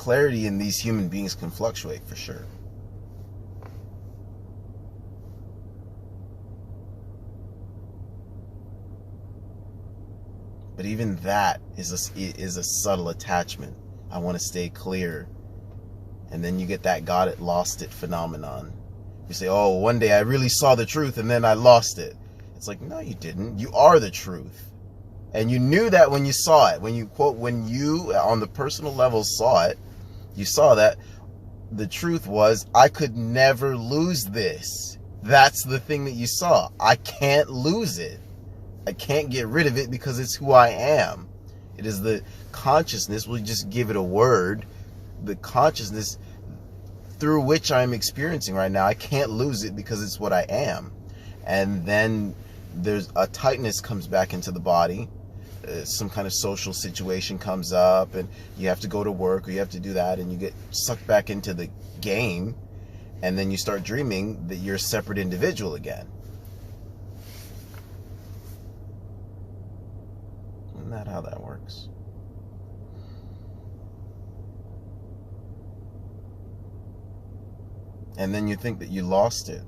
clarity in these human beings can fluctuate for sure. But even that is a subtle attachment. I want to stay clear. And then you get that got it, lost it phenomenon. You say, oh, one day I really saw the truth and then I lost it. It's like, no, you didn't. You are the truth. And you knew that when you saw it. When you, quote, when you, on the personal level, saw it, you saw that the truth was, I could never lose this. That's the thing that you saw. I can't lose it. I can't get rid of it because it's who I am. It is the consciousness, we'll just give it a word, the consciousness through which I'm experiencing right now. I can't lose it because it's what I am. And then there's a tightness comes back into the body. Some kind of social situation comes up and you have to go to work or you have to do that, and you get sucked back into the game, and then you start dreaming that you're a separate individual again. Isn't that how that works? And then you think that you lost it.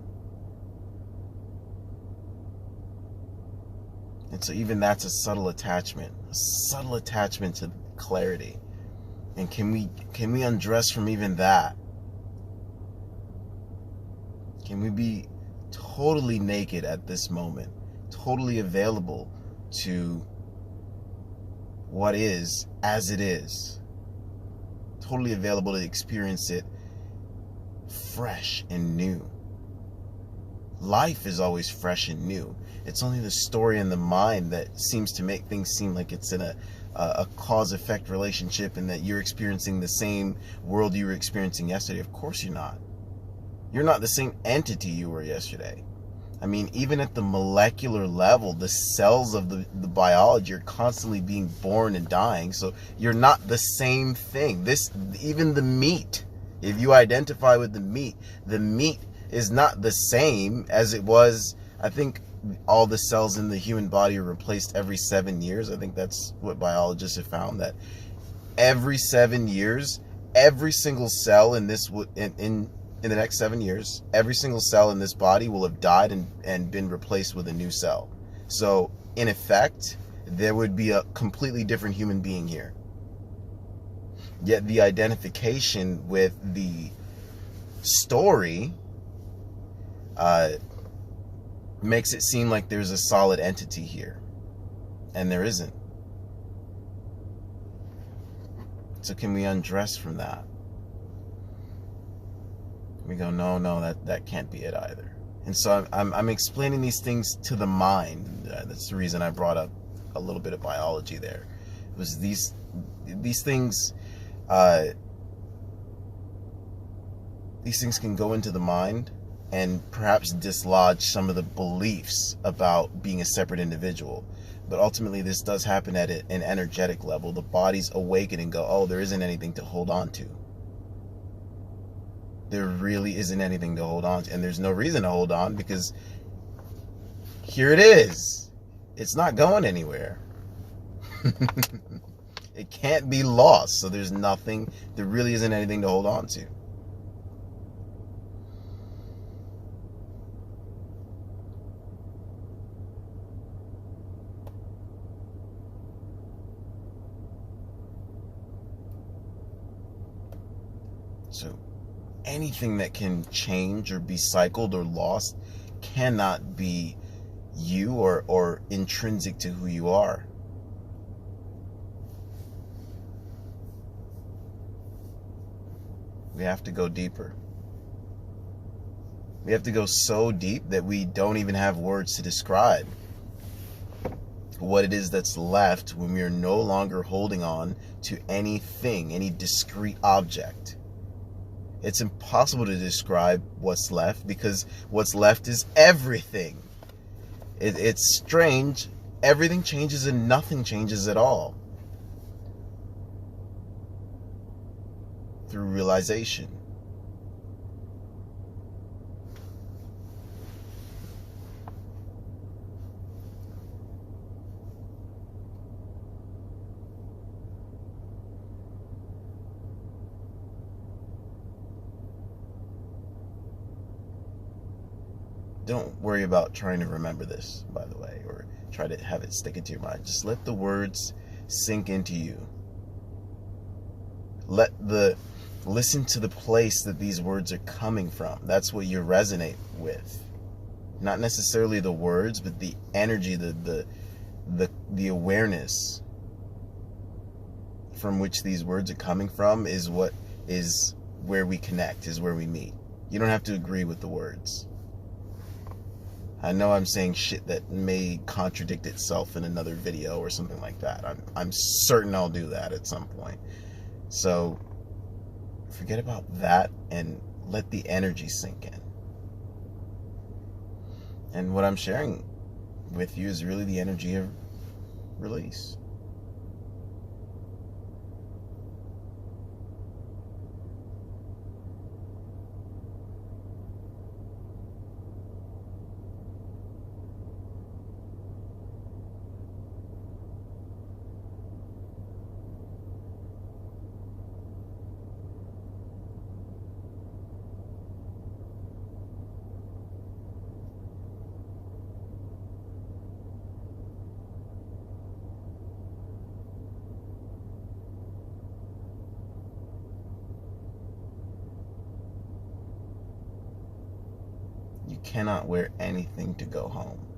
And so even that's a subtle attachment to clarity. And can we undress from even that? Can we be totally naked at this moment, totally available to what is as it is, totally available to experience it fresh and new? Life is always fresh and new. It's only the story in the mind that seems to make things seem like it's in a cause-effect relationship and that you're experiencing the same world you were experiencing yesterday. Of course you're not. You're not the same entity you were yesterday. I mean, even at the molecular level, the cells of the biology are constantly being born and dying. So you're not the same thing. Even the meat, if you identify with the meat is not the same as it was. I think all the cells in the human body are replaced every 7 years. I think that's what biologists have found, that every 7 years, every single cell in this in the next 7 years, every single cell in this body will have died and been replaced with a new cell. So in effect, there would be a completely different human being here. Yet the identification with the story makes it seem like there's a solid entity here, and there isn't. So can we undress from that? We go, no, that can't be it either. And so I'm explaining these things to the mind. That's the reason I brought up a little bit of biology there. It was these things. These things can go into the mind and perhaps dislodge some of the beliefs about being a separate individual. But ultimately, this does happen at an energetic level. The body's awaken and go, oh, there isn't anything to hold on to. There really isn't anything to hold on to. And there's no reason to hold on, because here it is. It's not going anywhere. It can't be lost. So there's nothing, there really isn't anything to hold on to. So anything that can change or be cycled or lost cannot be you or intrinsic to who you are. We have to go deeper. We have to go so deep that we don't even have words to describe what it is that's left when we are no longer holding on to anything, any discrete object. It's impossible to describe what's left, because what's left is everything. It's strange. Everything changes and nothing changes at all. Through realization. don't worry about trying to remember this, by the way, or try to have it stick into your mind. Just let the words sink into you. Listen to the place that these words are coming from. That's what you resonate with. Not necessarily the words, but the energy, the awareness from which these words are coming from is where we connect, is where we meet. You don't have to agree with the words. I know I'm saying shit that may contradict itself in another video or something like that. I'm certain I'll do that at some point. So forget about that and let the energy sink in. And what I'm sharing with you is really the energy of release. You cannot wear anything to go home.